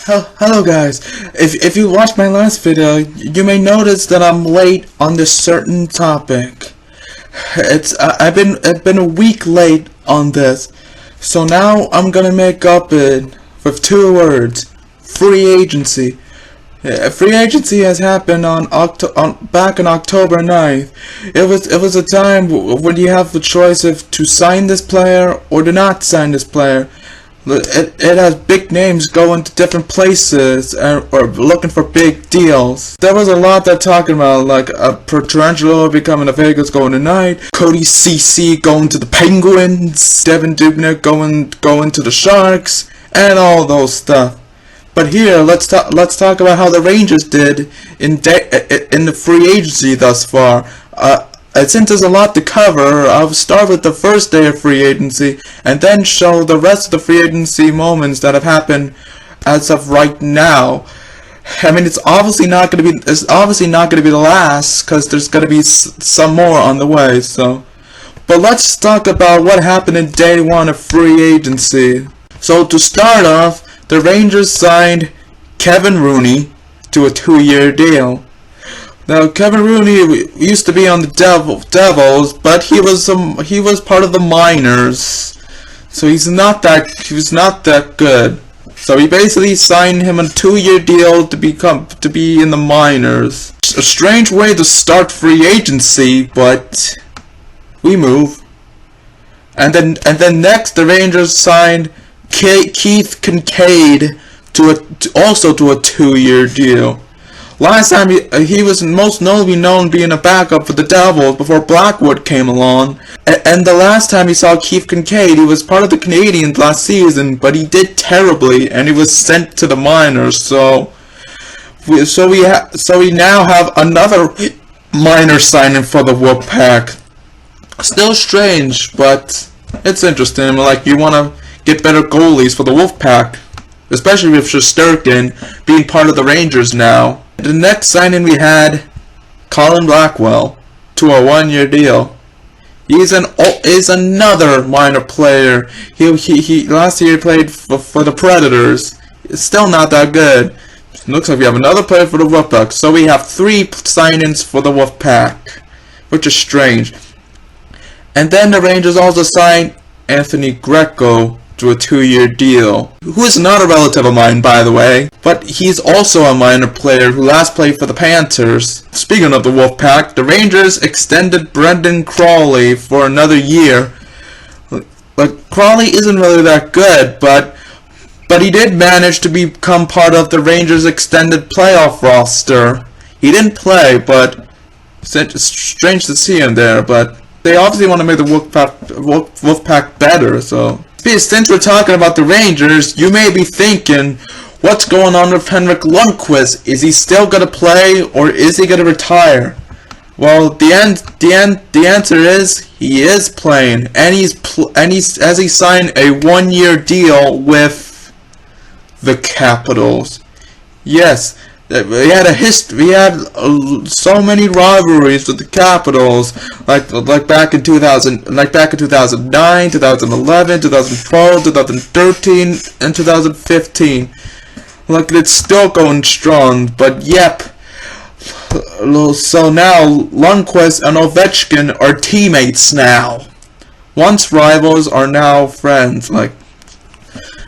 Hello guys. If you watched my last video, you may notice that I'm late on this certain topic. I've been a week late on this, so now I'm gonna make up it with two words: free agency. Free agency has happened back on October 9th. It was a time when you have the choice of to sign this player or to not sign this player. It has big names going to different places or looking for big deals. There was a lot that talking about, like Pietrangelo becoming a Vegas going tonight, Cody CC going to the Penguins, Devin Dubnyk going to the Sharks, and all those stuff. But here, let's talk about how the Rangers did in the free agency thus far. Since there's a lot to cover, I'll start with the first day of free agency and then show the rest of the free agency moments that have happened as of right now. I mean, it's obviously not going to be the last, because there's going to be some more on the way. But let's talk about what happened in day one of free agency. So to start off, the Rangers signed Kevin Rooney to a 2-year deal. Now, Kevin Rooney used to be on the Devils, but he was part of the minors, so he was not that good. So he basically signed him a 2-year deal to be in the minors. A strange way to start free agency, but we move. And then next, the Rangers signed Keith Kincaid also to a 2-year deal. Last time he was most notably known being a backup for the Devils before Blackwood came along. And the last time he saw Keith Kincaid, he was part of the Canadiens last season, but he did terribly and he was sent to the minors. So we now have another minor signing for the Wolfpack. Still strange, but it's interesting. Like, you want to get better goalies for the Wolfpack, especially with Shesterkin being part of the Rangers now. The next signing we had Colin Blackwell to a 1-year deal. He's another minor player. He last year played for the Predators. It's still not that good. Looks like we have another player for the Wolfpack. So we have 3 signings for the Wolfpack, which is strange. And then the Rangers also signed Anthony Greco to a 2-year deal, who is not a relative of mine, by the way, but he's also a minor player who last played for the Panthers. Speaking of the Wolfpack, the Rangers extended Brendan Crawley for another year. Like, Crawley isn't really that good, but he did manage to become part of the Rangers' extended playoff roster. He didn't play, but it's strange to see him there, but they obviously want to make the Wolfpack better, so. Since we're talking about the Rangers, you may be thinking, what's going on with Henrik Lundqvist? Is he still going to play, or is he going to retire? Well, the answer is he is playing, and he signed a 1-year deal with the Capitals. Yes. We had so many rivalries with the Capitals, like back in 2009, 2011, 2012, 2013, and 2015. Like, it's still going strong, but yep. So now Lundqvist and Ovechkin are teammates now. Once rivals are now friends. Like,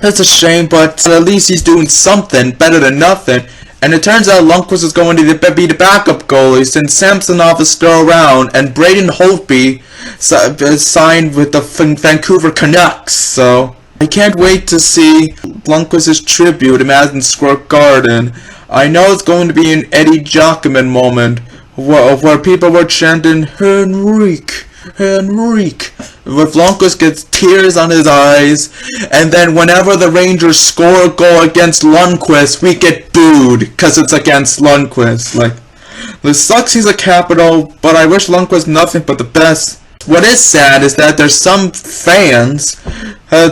that's a shame, but at least he's doing something better than nothing. And it turns out Lundqvist is going to be the backup goalie since Samsonov is still around and Braden Holtby signed with the Vancouver Canucks. So I can't wait to see Lundqvist's tribute in Madison Square Garden. I know it's going to be an Eddie Giacomin moment where people were chanting Henrik, with Lundqvist gets tears on his eyes, and then whenever the Rangers score a goal against Lundqvist, we get booed because it's against Lundqvist. Like, this sucks he's a Capital, but I wish Lundqvist nothing but the best. What is sad is that there's some fans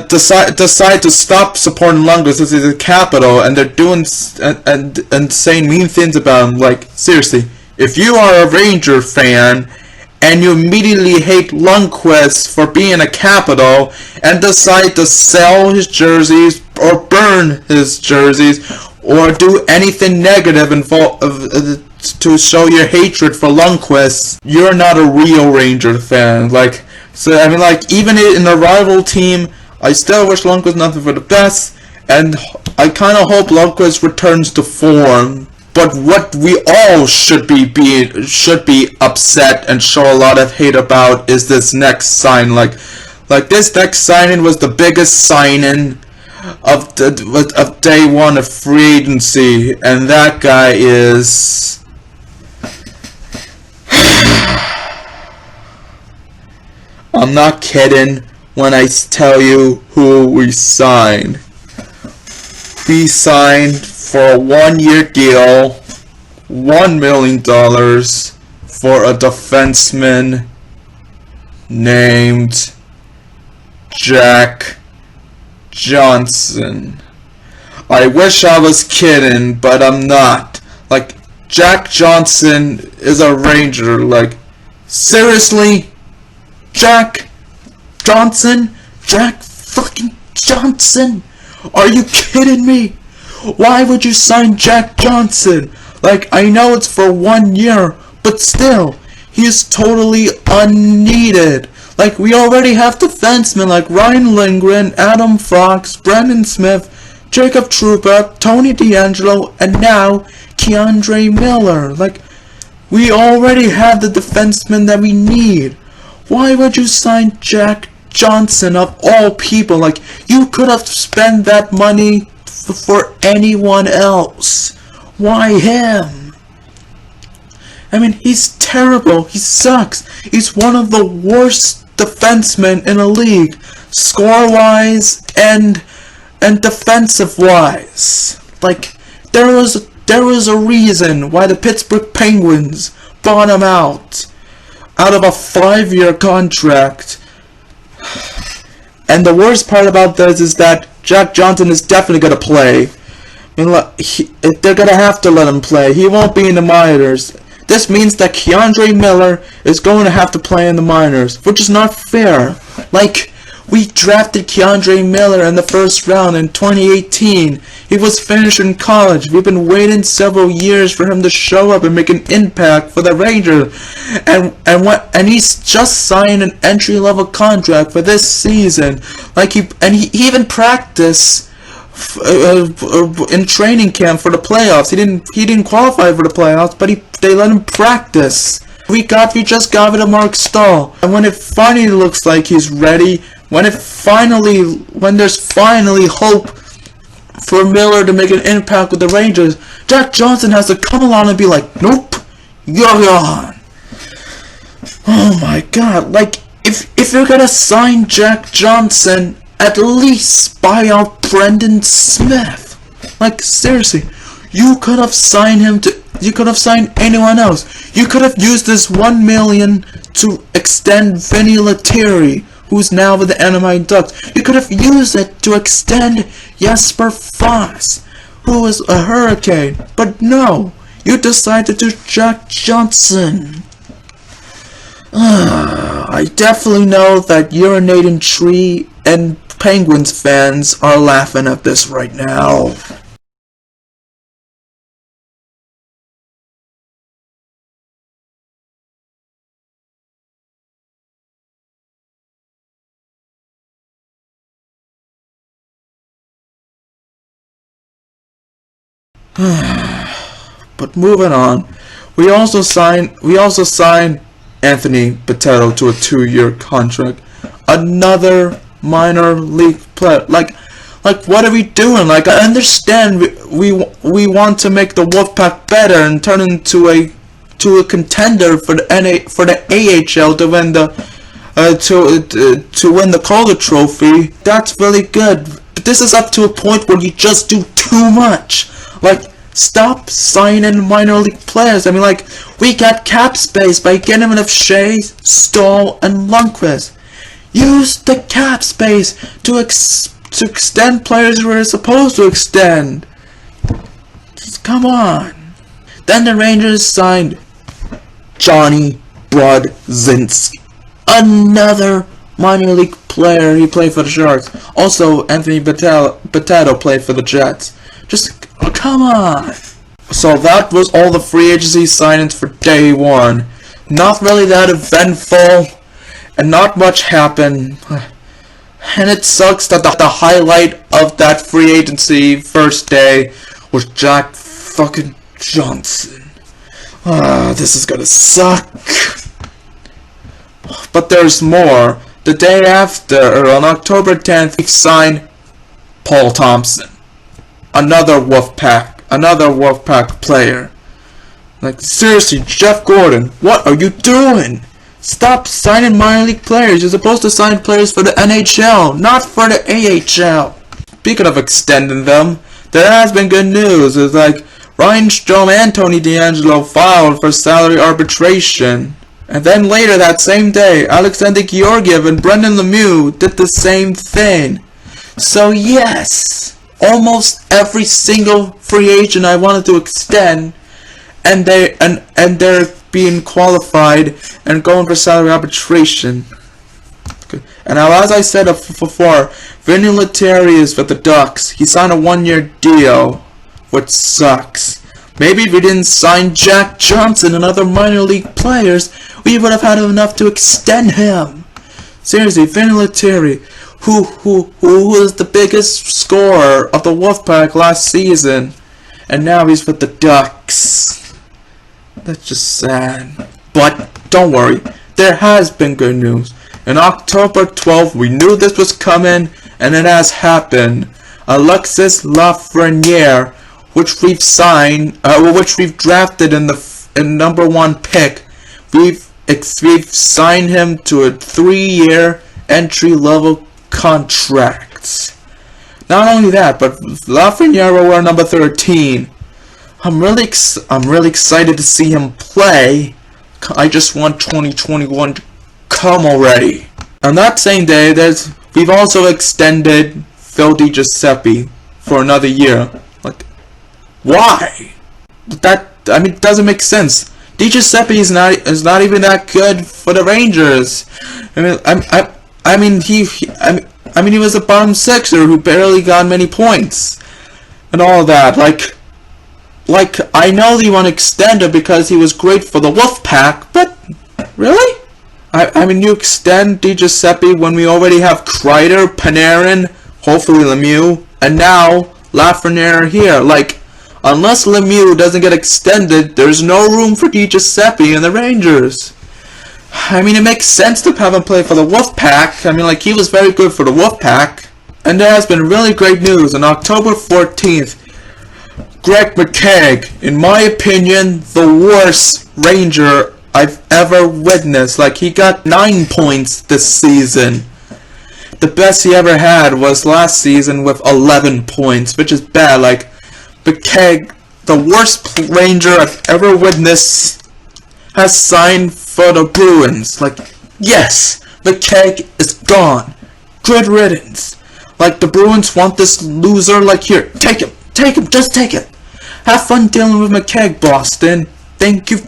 decide to stop supporting Lundqvist because he's a Capital, and they're doing and saying mean things about him. Like, seriously, if you are a Ranger fan and you immediately hate Lundqvist for being a Capital and decide to sell his jerseys or burn his jerseys or do anything negative to show your hatred for Lundqvist, you're not a real Ranger fan. Like, so I mean, like, even in a rival team, I still wish Lundqvist nothing for the best, and I kind of hope Lundqvist returns to form. But what we all should be upset and show a lot of hate about is this next sign. Like this next signing was the biggest signing of day one of free agency, and that guy is. I'm not kidding when I tell you who we signed. We signed for a 1-year deal, $1 million for a defenseman named Jack Johnson. I wish I was kidding, but I'm not. Like, Jack Johnson is a Ranger. Like, seriously? Jack Johnson? Jack fucking Johnson? Are you kidding me? Why would you sign Jack Johnson? Like, I know it's for 1 year, but still, he is totally unneeded. Like, we already have defensemen like Ryan Lindgren, Adam Fox, Brendan Smith, Jacob Trouba, Tony DeAngelo, and now Keandre Miller. Like, we already have the defensemen that we need. Why would you sign Jack Johnson of all people? Like, you could have spent that money for anyone else. Why him? I mean, he's terrible. He sucks. He's one of the worst defensemen in the league, score-wise and defensive-wise. Like, there was a reason why the Pittsburgh Penguins bought him out of a 5-year contract. And the worst part about this is that Jack Johnson is definitely going to play. I mean, they're going to have to let him play. He won't be in the minors. This means that Keandre Miller is going to have to play in the minors, which is not fair. Like, we drafted Keandre Miller in the first round in 2018. He was finishing college. We've been waiting several years for him to show up and make an impact for the Rangers. And he's just signed an entry-level contract for this season. Like, he even practiced in training camp for the playoffs. He didn't qualify for the playoffs, but they let him practice. We just got rid of Mark Stahl, and when it finally looks like he's ready, when there's finally hope for Miller to make an impact with the Rangers, Jack Johnson has to come along and be like, nope, you're gone. Oh my god, like, if you're gonna sign Jack Johnson, at least buy out Brendan Smith. Like, seriously, you could have signed anyone else. You could have used this $1 million to extend Vinny Lettieri, who's now with the Anaheim Ducks. You could have used it to extend Jesper Foss, who is a Hurricane. But no, you decided to do Jack Johnson. I definitely know that Urinating Tree and Penguins fans are laughing at this right now. But moving on, we also signed Anthony Bitetto to a 2-year contract. Another minor league player. Like what are we doing? Like, I understand we want to make the Wolfpack better and turn into a contender for the AHL to win the Calder Trophy. That's really good. But this is up to a point where you just do too much. Like, stop signing minor league players. I mean, like, we got cap space by getting rid of Shea, Stahl, and Lundqvist. Use the cap space to extend players who are supposed to extend. Just come on. Then the Rangers signed Johnny Brodzinski, another minor league player. He played for the Sharks. Also, Anthony Bitetto played for the Jets. Just Come on. So that was all the free agency signings for day one. Not really that eventful, and not much happened. And it sucks that the highlight of that free agency first day was Jack fucking Johnson. This is gonna suck. But there's more. The day after, on October 10th, we signed Paul Thompson. Another Wolfpack player. Like, seriously, Jeff Gordon, what are you doing? Stop signing minor league players. You're supposed to sign players for the NHL, not for the AHL. Speaking of extending them, there has been good news. It's like Ryan Strome and Tony DeAngelo filed for salary arbitration. And then later that same day, Alexander Georgiev and Brendan Lemieux did the same thing. So yes, almost every single free agent I wanted to extend, and they're being qualified and going for salary arbitration. Okay. And now, as I said before, Vinny Lettieri is with the Ducks. He signed a 1-year deal, which sucks. Maybe if we didn't sign Jack Johnson and other minor league players, we would have had enough to extend him. Seriously, Vinny Lettieri, who was the biggest scorer of the Wolfpack last season, and now he's with the Ducks. That's just sad. But don't worry, there has been good news. On October 12th, we knew this was coming, and it has happened. Alexis Lafreniere, which we've signed, which we've drafted in the number 1 pick, we've signed him to a 3-year entry-level contract. Not only that, but Lafreniere were number 13. I'm really excited to see him play. I just want 2021 to come already. On that same day, we've also extended Phil DiGiuseppe for another year. Like, why? It doesn't make sense. DiGiuseppe is not even that good for the Rangers. He was a bottom sixer who barely got many points and all that. Like I know you want to extend him because he was great for the Wolfpack, but really? You extend DiGiuseppe when we already have Kreider, Panarin, hopefully Lemieux, and now Lafreniere here. Like, unless Lemieux doesn't get extended, there's no room for DiGiuseppe in the Rangers. It makes sense to have him play for the Wolfpack. He was very good for the Wolfpack. And there has been really great news. On October 14th, Greg McKegg, in my opinion, the worst Ranger I've ever witnessed. He got 9 points this season. The best he ever had was last season with 11 points, which is bad. McKegg, the worst Ranger I've ever witnessed, has signed for the Bruins. Yes, McKegg is gone. Good riddance. The Bruins want this loser. Here, take him, just take it. Have fun dealing with McKegg, Boston. Thank you.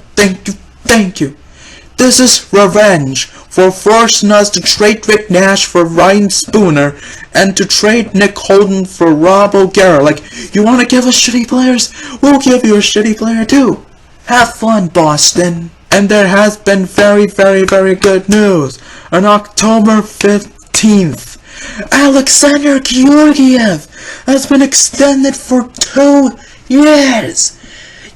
This is revenge for forcing us to trade Rick Nash for Ryan Spooner and to trade Nick Holden for Rob O'Gara. You want to give us shitty players? We'll give you a shitty player too. Have fun, Boston. And there has been very, very, very good news. On October 15th, Alexander Georgiev has been extended for 2 years.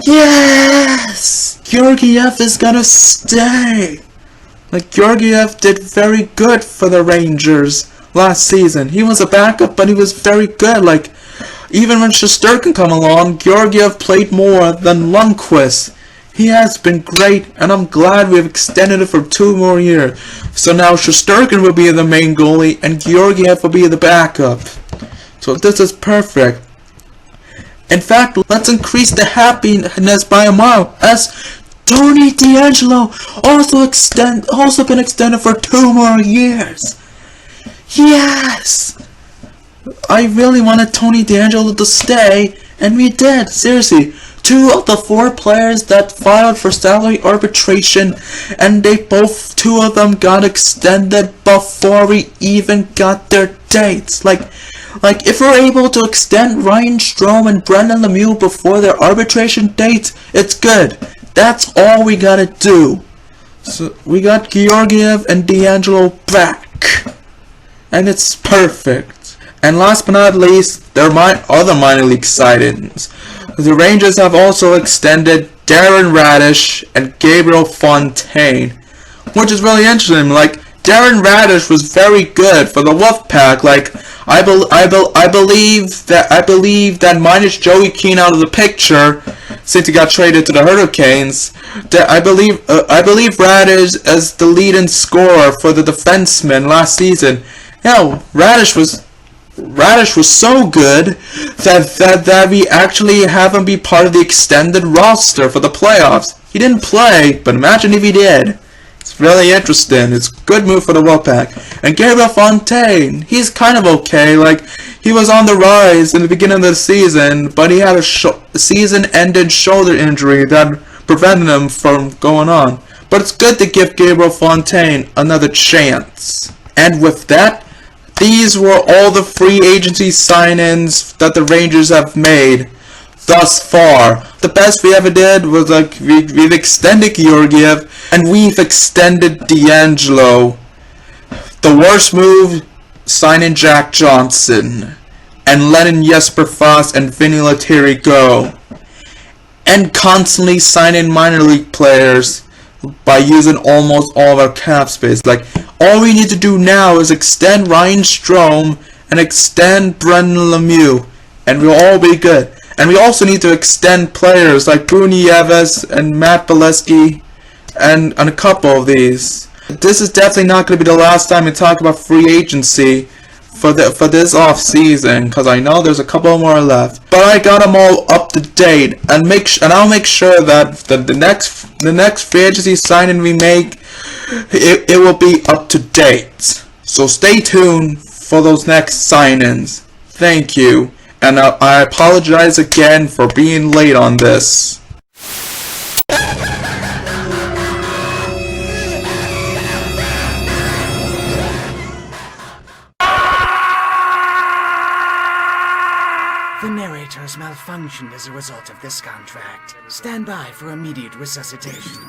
Yes! Georgiev is gonna stay. Georgiev did very good for the Rangers last season. He was a backup, but he was very good. Even when Shesterkin come along, Georgiev played more than Lundqvist. He has been great, and I'm glad we've extended it for 2 more years. So now Shesterkin will be the main goalie, and Georgiev will be the backup. So this is perfect. In fact, let's increase the happiness by a mile, as Tony DeAngelo also been extended for 2 more years. Yes! I really wanted Tony DeAngelo to stay, and we did. Seriously, 2 of the 4 players that filed for salary arbitration, and 2 of them got extended before we even got their dates. Like, if we're able to extend Ryan Strome and Brendan Lemieux before their arbitration dates, it's good. That's all we gotta do. So, we got Georgiev and D'Angelo back. And it's perfect. And last but not least, there are other minor league signings. The Rangers have also extended Darren Radish and Gabriel Fontaine, which is really interesting. Like, Darren Radish was very good for the Wolfpack. Like, I believe that minus Joey Keane out of the picture, since he got traded to the Hurricanes, that I believe Radish as the leading scorer for the defenseman last season. Radish was so good that we actually have him be part of the extended roster for the playoffs. He didn't play, but imagine if he did. It's really interesting. It's a good move for the Wolfpack. And Gabriel Fontaine, he's kind of okay. Like, he was on the rise in the beginning of the season, but he had a season-ending shoulder injury that prevented him from going on. But it's good to give Gabriel Fontaine another chance. And with that, these were all the free agency signings that the Rangers have made thus far. The best we ever did was we've extended Georgiev and we've extended D'Angelo. The worst move, signing Jack Johnson and letting Jesper Fast and Vinny Lettieri go. And constantly signing minor league players by using almost all of our cap space. Like, all we need to do now is extend Ryan Strome and extend Brendan Lemieux, and we'll all be good. And we also need to extend players like Bruni Yves and Matt Bolesky and a couple of these. This is definitely not going to be the last time we talk about free agency for this off season, because I know there's a couple more left. But I got them all up to date, and I'll make sure that the next free agency signing we make, it will be up to date. So stay tuned for those next signings. Thank you, and I apologize again for being late on this. The narrator has malfunctioned as a result of this contract. Stand by for immediate resuscitation.